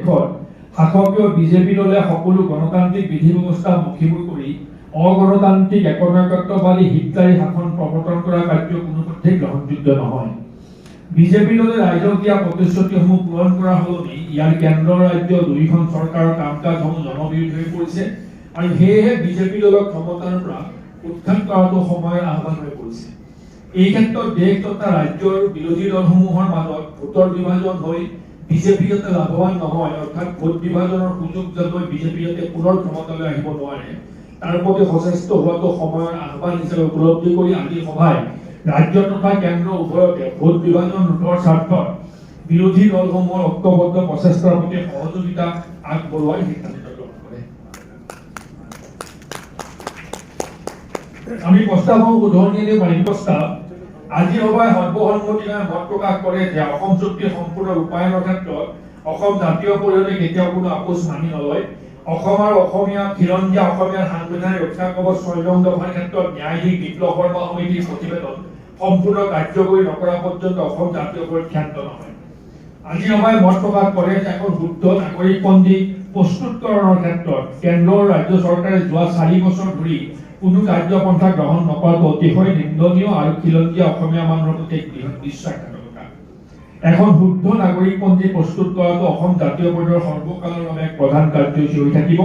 দিশত শাসকীয় বিজেপি দলে সকলো গণতান্ত্ৰিক বিধি ব্যৱস্থা মষিমূৰ কৰি অগণতান্ত্ৰিক একনায়কত্ববাদী হিটলাৰী শাসন প্ৰৱৰ্তন কৰা কাৰ্য কোনোপধ্যেই গ্ৰহণযোগ্য নহয়। বিজেপি দলে ৰাইজক দিয়া প্ৰতিশ্ৰুতিসমূহ পূৰণ কৰা সলনি ইয়াৰ কেন্দ্ৰ ৰাজ্য দুয়োখন চৰকাৰৰ কাম কাজসমূহ জনবিৰোধী হৈ পৰিছে আৰু সেয়েহে বিজেপি দলক ক্ষমতাৰ পৰা উৎখাত কৰাটো সময়ৰ আহ্বান হৈ পৰিছে। এই ক্ষেত্ৰত দেশ তথা ৰাজ্যৰ বিৰোধী দলসমূহৰ মাজত ভোটৰ বিভাজন হৈ বিজেপি যাতে লাভৱান নহয়, অৰ্থাৎ ভোট বিভাজনৰ সুযোগ যাতে বিজেপি যাতে পুনৰ ক্ষমতালৈ আহিব নোৱাৰে, তাৰ প্ৰতি সচেষ্ট হোৱাটো সময়ৰ আহ্বান হিচাপে উপলব্ধি কৰি আজি সভায় ৰাজ্য তথা কেন্দ্ৰ উভয়তে ভোট বিভাজন ৰোধৰ স্বাৰ্থত বিৰোধী দলসমূহৰ ঐক্যবদ্ধ প্ৰচেষ্টাৰ প্ৰতি সহযোগিতা আগবঢ়োৱাৰ সিদ্ধান্ত গ্ৰহণ কৰে। আমি প্ৰস্তাৱক উদাহৰণীয় পানীৰ প্ৰস্তাৱ আজি সভায় সৰ্বসন্মতিক্ৰমে মত প্ৰকাশ কৰে যে অসম চুক্তিৰ সম্পূৰ্ণ ৰূপায়ণৰ ক্ষেত্ৰত অসম জাতীয় পৰিষদে কেতিয়াও কোনো আপোচ মানি নলয়। অসম আৰু অসমীয়া খিলঞ্জীয়া অসমীয়াৰ সাংবিধানিক ৰক্ষা কৱচ ৬ নং দফাৰ ক্ষেত্ৰত ন্যায়াধীশ বিপ্লৱ শৰ্মা সমিতিৰ প্ৰতিবেদন সম্পূৰ্ণ কাৰ্যকৰী নকৰা পৰ্যন্ত অসম জাতীয় পৰিষদ ক্ষান্ত নহয়। আজি সভায় মত প্ৰকাশ কৰে যে এখন শুদ্ধ নাগৰিকপঞ্জী প্ৰস্তুতকৰণৰ ক্ষেত্ৰত কেন্দ্ৰ আৰু ৰাজ্য চৰকাৰে যোৱা ৪ বছৰ ধৰি কোনো কাৰ্যপন্থা গ্ৰহণ নকৰাটো অতিশয় নিন্দনীয় আৰু খিলঞ্জীয়া অসমীয়া মানুহৰ প্ৰতি এক বৃহৎ বিশ্বাসঘাতকতা। এখন শুদ্ধ নাগৰিকপঞ্জী প্ৰস্তুত কৰাটো অসম জাতীয় পৰিষদৰ সৰ্বকালৰ বাবে এক প্ৰধান কাৰ্যসূচী হৈ থাকিব।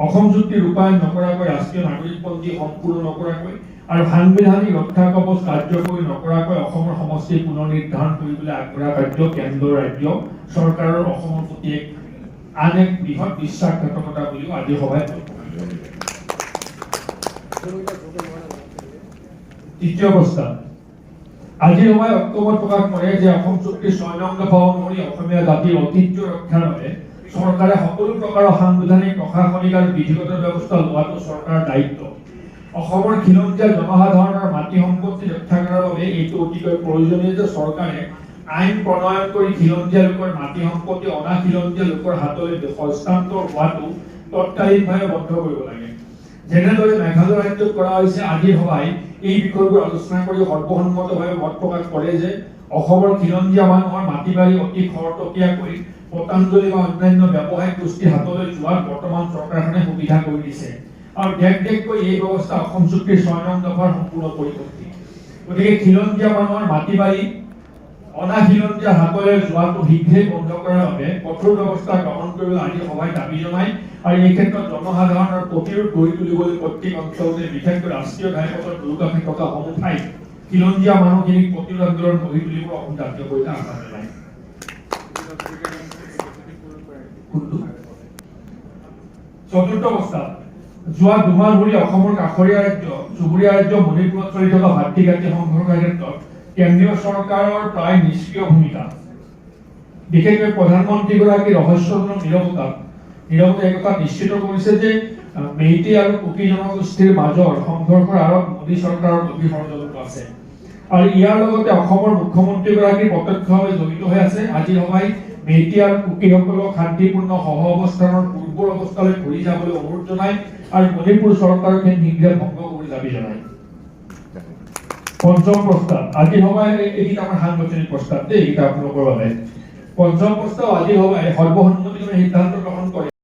অসম চুক্তি ৰূপায়ণ নকৰাকৈ ৰাষ্ট্ৰীয় নাগৰিকপঞ্জী সম্পূৰ্ণ নকৰাকৈ আৰু সাংবিধানিক ৰক্ষা কৱচ কাৰ্যকৰী নকৰাকৈ অসমৰ সমষ্টি পুনৰ নিৰ্ধাৰণ কৰিবলৈ আগবঢ়া কাৰ্য কেন্দ্ৰ ৰাজ্য চৰকাৰৰ অসমৰ প্ৰতি আন এক বৃহৎ বিশ্বাসঘাতকতা বুলিও আজি সভায় তৃতীয় প্ৰস্তাৱ আজি সভায় ঐক্যমত প্ৰকাশ কৰে যে অসম চুক্তিৰ ৬ নং দফা অনুসৰি অসমীয়া জাতিৰ ঐতিহ্য ৰক্ষাৰ বাবে চৰকাৰে সকলো প্ৰকাৰৰ সাংবিধানিক প্ৰশাসনিক আৰু বিধিগত ব্যৱস্থা লোৱাটো চৰকাৰৰ দায়িত্ব। অসমৰ খিলঞ্জীয়া জনসাধাৰণৰ মাটি সম্পত্তি ৰক্ষা কৰাৰ বাবে এইটো অতিকৈ প্ৰয়োজনীয় যে চৰকাৰে আইন প্ৰণয়ন কৰি খিলঞ্জীয়া লোকৰ মাটি সম্পত্তি অনা খিলঞ্জীয়া লোকৰ হাতলৈ হস্তান্তৰ হোৱাটো তৎকালীনভাৱে বন্ধ কৰিব লাগে। যেনেদৰে মেঘালয় ৰাজ্যত কৰা হৈছে, আজিৰ সভাই এই বিষয়বোৰ আলোচনা কৰি সৰ্বসন্মতভাৱে মত প্ৰকাশ কৰে যে অসমৰ খিলঞ্জীয়া মানুহৰ মাটি বাৰী অতি খৰতকীয়াকৈ পতাঞ্জলি বা অন্যান্য ব্যৱসায়িক গোষ্ঠীৰ হাতলৈ যোৱাত বৰ্তমান চৰকাৰখনে সুবিধা কৰি দিছে আৰু দেশকৈ এই ব্যৱস্থা অসম চুক্তিৰ ৬ নং দফাৰ সম্পূৰ্ণ পৰিপন্থী। গতিকে খিলঞ্জীয়া মানুহৰ মাটি বাৰী অনা খিলঞ্জীয়া হাতলৈ যোৱাটো শীঘ্ৰে বন্ধ কৰাৰ বাবে কঠোৰ ব্যৱস্থা গ্ৰহণ কৰিবলৈ আজি সভাই দাবী জনায় আৰু এই ক্ষেত্ৰত জনসাধাৰণৰ প্ৰতিৰোধ গঢ়ি তুলিবলৈ প্ৰত্যেক অঞ্চলতে বিশেষকৈ ৰাষ্ট্ৰীয় ঘাইপথৰ দুয়োকাষে থকা সমূহ ঠাইত খিলঞ্জীয়া মানুহখিনিক প্ৰতিৰোধ আন্দোলন গঢ়ি তুলিব অসম জাতীয় পৰিষদে আহ্বান জনায়। চতুৰ্থ প্ৰস্তাৱ যোৱা দুমাহ ধৰি অসমৰ কাষৰীয়া ৰাজ্য চুবুৰীয়া ৰাজ্য মণিপুৰত চলি থকা ভাতৃঘাতী সংঘৰ্ষৰ ক্ষেত্ৰত কেন্দ্ৰীয় চৰকাৰৰ প্ৰায় নিষ্ক্ৰিয় ভূমিকা, বিশেষকৈ প্ৰধানমন্ত্ৰীগৰাকীৰ ৰহস্যজনক নীৰৱতাই এই কথা নিশ্চিত কৰিছে যে মেইটেই আৰু কুকি জনগোষ্ঠীৰ মাজৰ সংঘৰ্ষৰ আঁৰত মোদী চৰকাৰৰ গভীৰ ষড়যন্ত্ৰ আছে আৰু ইয়াৰ লগতে অসমৰ মুখ্যমন্ত্ৰীগৰাকী প্ৰত্যক্ষভাৱে জড়িত হৈ আছে। আজি সভাই মেইটেই আৰু কুকিসকলক শান্তিপূৰ্ণ সহ অৱস্থানৰ পূৰ্বৰ অৱস্থালৈ ঘূৰি যাবলৈ অনুৰোধ জনায় আৰু মণিপুৰ চৰকাৰক শীঘ্ৰে ভংগ কৰি দাবী জনায়। পঞ্চম প্ৰস্তাৱ আজি সভায় এইকেইটা আমাৰ সাংগঠনিক প্ৰস্তাৱ দেই, এইকেইটা আপোনালোকৰ বাবে। পঞ্চম প্ৰস্তাৱ আজি সভায় সৰ্বসন্মতিক্ৰমে সিদ্ধান্ত গ্ৰহণ কৰে